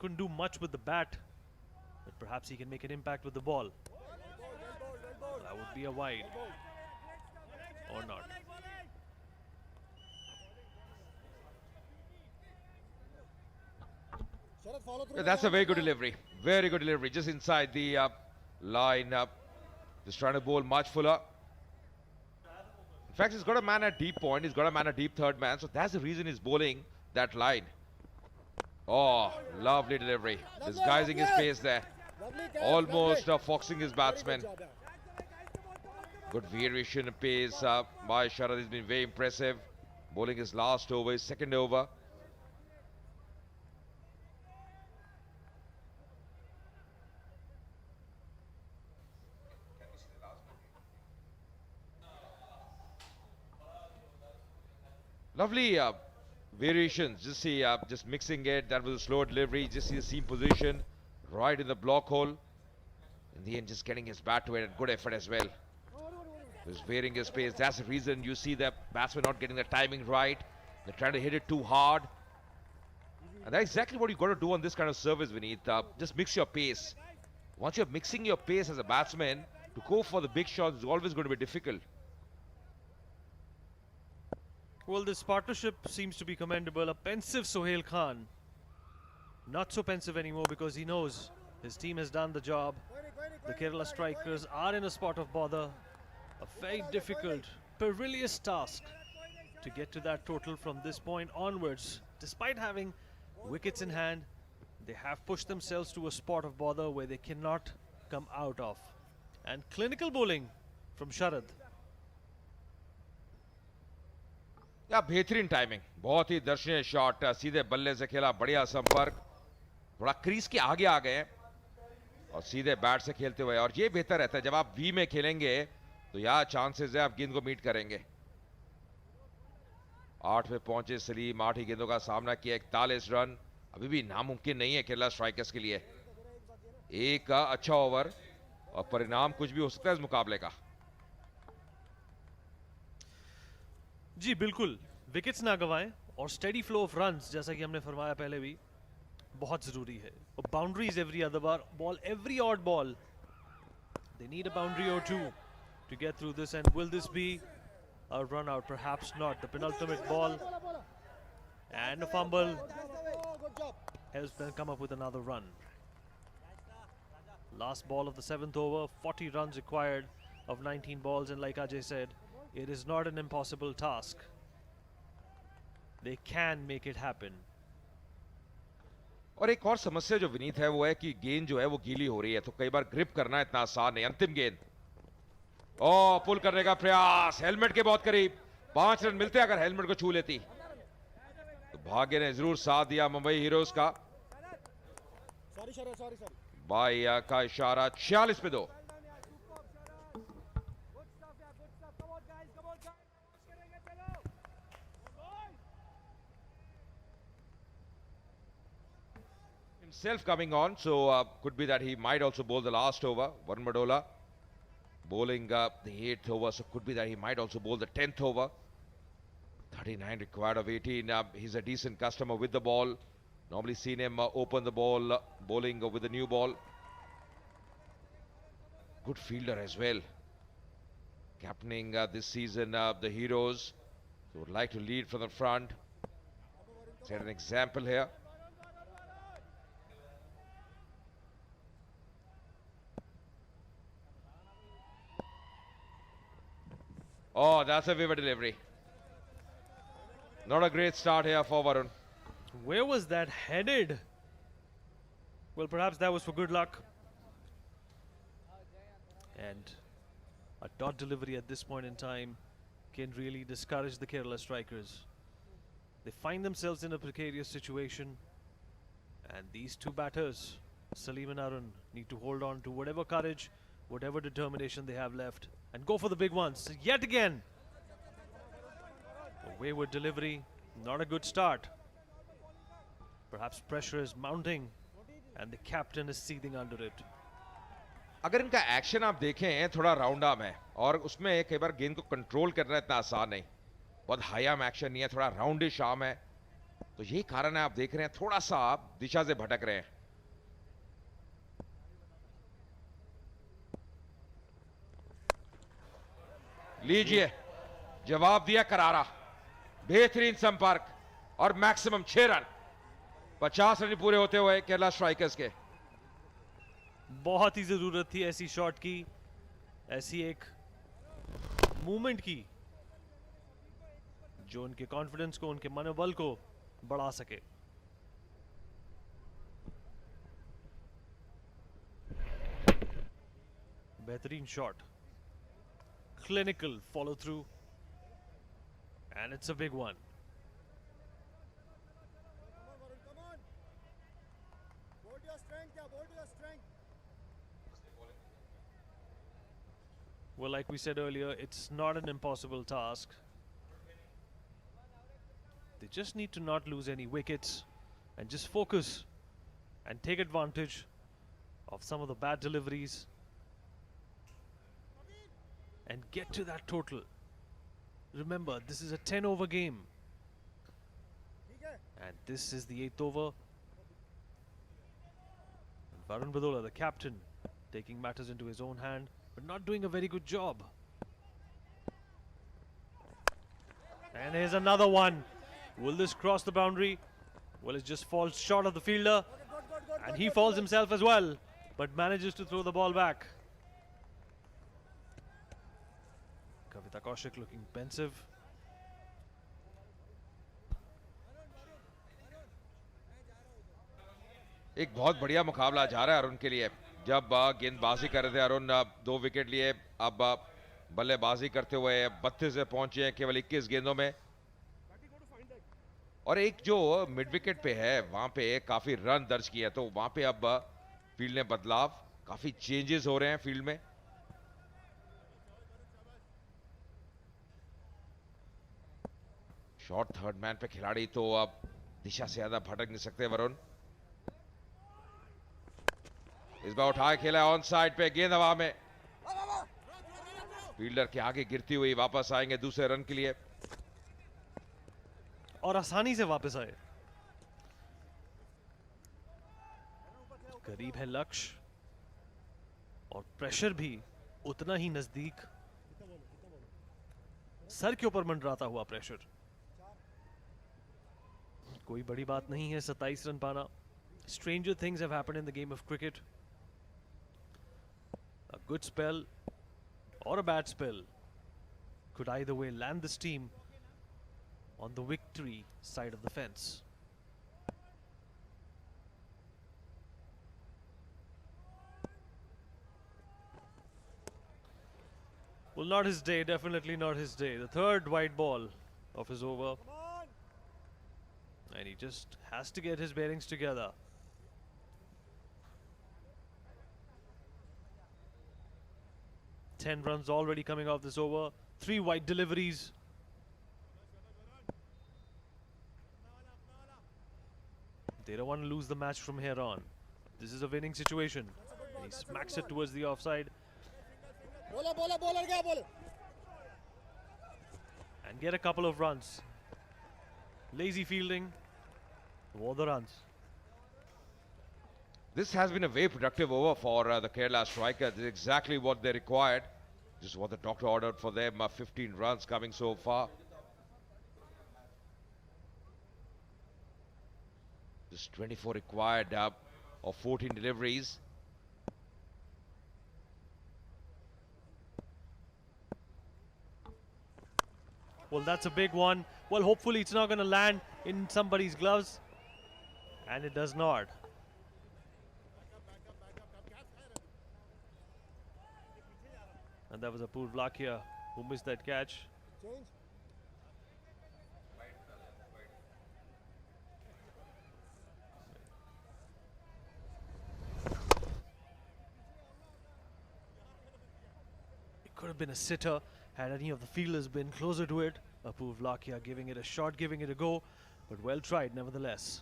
couldn't do much with the bat, but perhaps he can make an impact with the ball. That would be a wide. Or not. That's a very good delivery. Very good delivery. Just inside the line. Just trying to bowl much fuller. In fact, he's got a man at deep point. He's got a man at deep third man. So that's the reason he's bowling that line. Oh, lovely delivery. Disguising his pace there. Almost foxing his batsman. Good variation in pace by Sharad. He's been very impressive. Bowling his last over, his second over. Lovely variations. Just see, just mixing it. That was a slow delivery. Just see the seam position right in the block hole. In the end, just getting his bat to it. Good effort as well. Just varying his pace. That's the reason you see the batsman not getting the timing right. They're trying to hit it too hard. And that's exactly what you got to do on this kind of service, Vineet. Just mix your pace. Once you're mixing your pace as a batsman, to go for the big shots is always going to be difficult. Well, this partnership seems to be commendable. A pensive Sohail Khan. Not so pensive anymore because he knows his team has done the job. The Kerala strikers are in a spot of bother. A very difficult, perilous task to get to that total from this point onwards. Despite having wickets in hand, they have pushed themselves to a spot of bother where they cannot come out of. And clinical bowling from Sharad. या बेहतरीन timing, बहुत ही दर्शनीय shot. सीधे बल्ले से खेला, बढ़िया संपर्क. थोड़ा क्रीज के आगे आ गए और सीधे बैट से खेलते हुए. और ये बेहतर रहता है जब आप वी में खेलेंगे तो यहाँ चांसेस है आप गेंद को मीट करेंगे. 8 पे पहुंचे सलीम. 8 ही गेंदों का सामना किया. 41 रन अभी भी नामुमकिन नहीं है केरला स्ट्राइकर्स के लिए. एक अच्छा ओवर और परिणाम कुछ भी हो सकता है इस मुकाबले का. जी बिल्कुल, विकेट्स ना गवाएं और स्टेडी फ्लो ऑफ रन्स, जैसा कि हमने फरमाया पहले भी, बहुत जरूरी है. Boundaries every other ball, every odd ball, they need a boundary or two to get through this. And will this be a run out? Perhaps not. The penultimate ball and a fumble helps them come up with another run. Last ball of the 7th over, 40 runs required of 19 balls, and like Ajay said, it is not an impossible task. They can make it happen. और एक और समस्या जो विनीत है वो है कि गेंद जो है वो गीली हो रही है, तो कई बार ग्रिप करना इतना आसान नहीं. अंतिम गेंद, ओ पुल करने का प्रयास, हेलमेट के बहुत करीब. 5 रन मिलते अगर हेलमेट को छू लेती. तो भाग्य ने जरूर साथ दिया मुंबई हीरोज का. बाई का इशारा. 46 पे 2. Himself coming on, so could be that he might also bowl the last over. Varun Madola bowling the 8th over, so could be that he might also bowl the 10th over. 39 required of 18. He's a decent customer with the ball. Normally seen him open the ball, bowling with the new ball. Good fielder as well. Captaining this season the Heroes. So would like to lead from the front. Set an example here. Oh, that's a vivid delivery. Not a great start here for Varun. Where was that headed? Well, perhaps that was for good luck. And a dot delivery at this point in time can really discourage the Kerala strikers. They find themselves in a precarious situation, and these two batters, Salim and Arun, need to hold on to whatever courage, whatever determination they have left, and go for the big ones yet again. A wayward delivery, not a good start. Perhaps pressure is mounting and the captain is seething under it. अगर इनका action आप देखें थोड़ा round arm है और उसमें कई बार गेंद को कंट्रोल करना इतना आसान नहीं. बहुत हाई आर्म एक्शन नहीं है, थोड़ा राउंडिश आर्म है, तो यही कारण है, आप देख रहे हैं थोड़ा सा आप दिशा से भटक रहे हैं। लीजिए, जवाब दिया करारा, बेहतरीन संपर्क और मैक्सिमम 6 रन। 50 रन पूरे होते हुए केरला स्ट्राइकर्स के। बहुत ही जरूरत थी ऐसी शॉट की, ऐसी एक मूवमेंट की जो उनके कॉन्फिडेंस को, उनके मनोबल को बढ़ा सके। बेहतरीन shot, clinical follow through, and it's a big one. Come on. Bolt your strength, yeah, bolt your strength. Well, like we said earlier, it's not an impossible task. They just need to not lose any wickets and just focus and take advantage of some of the bad deliveries and get to that total. Remember, this is a 10 over game, ठीक है? and this is the 8th over. And Varun Badola, the captain, taking matters into his own hand, but not doing a very good job. And here's another one. Will this cross the boundary? Well, it just falls short of the fielder, Good. and he falls himself as well, but manages to throw the ball back. Kavita Kaushik looking pensive. एक बहुत बढ़िया मुकाबला जा रहा है अरुण के लिए। जब गेंदबाजी कर रहे थे अरुण, 2 विकेट लिए, अब बल्लेबाजी करते हुए 32 पे पहुंचे हैं केवल 21 गेंदों में। और एक जो मिड विकेट पे है वहां पे काफी रन दर्ज किए हैं, तो वहां पे अब फील्ड में बदलाव, काफी चेंजेस हो रहे हैं फील्ड में। शॉर्ट थर्ड मैन पे खिलाड़ी, तो अब दिशा से ज्यादा भटक नहीं सकते वरुण। इस बार उठाए खेला ऑन साइड पे, गेंद हवा में, फील्डर के आगे गिरती हुई वापस आएंगे दूसरे रन के लिए। और आसानी से वापस आए। करीब है लक्ष्य और प्रेशर भी उतना ही नजदीक, सर के ऊपर मंडराता हुआ प्रेशर। कोई बड़ी बात नहीं है 27 रन पाना। Stranger things have happened in the game of cricket. A good spell or a bad spell could either way land this team on the victory side of the fence. Well, not his day, definitely not his day. The third white ball of his over. Come on. And he just has to get his bearings together. Ten runs already coming off this over. 3 wide deliveries. They don't want to lose the match from here on. This is a winning situation. And he smacks it towards the offside Bowler gaya, bowler. and get a couple of runs. Lazy fielding. All the runs. This has been a very productive over for the Kerala striker. This is exactly what they required. This is what the doctor ordered for them. 15 runs coming so far. Just 24 required of 14 deliveries. Well, that's a big one. Well, hopefully it's not going to land in somebody's gloves. And it does not. And that was Apoorv Lakhia who missed that catch. Change. It could have been a sitter had any of the fielders been closer to it. Apoorv Lakhia giving it a shot, giving it a go, but well tried nevertheless.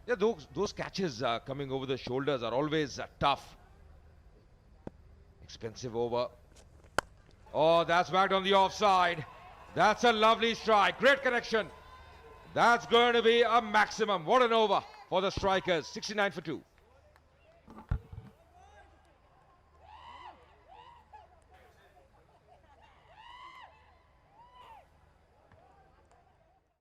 Yeah, those catches coming over the shoulders are always tough. Expensive over. Oh, that's backed on the offside. That's a lovely strike. Great connection. That's going to be a maximum. What an over for the strikers. 69 for 2.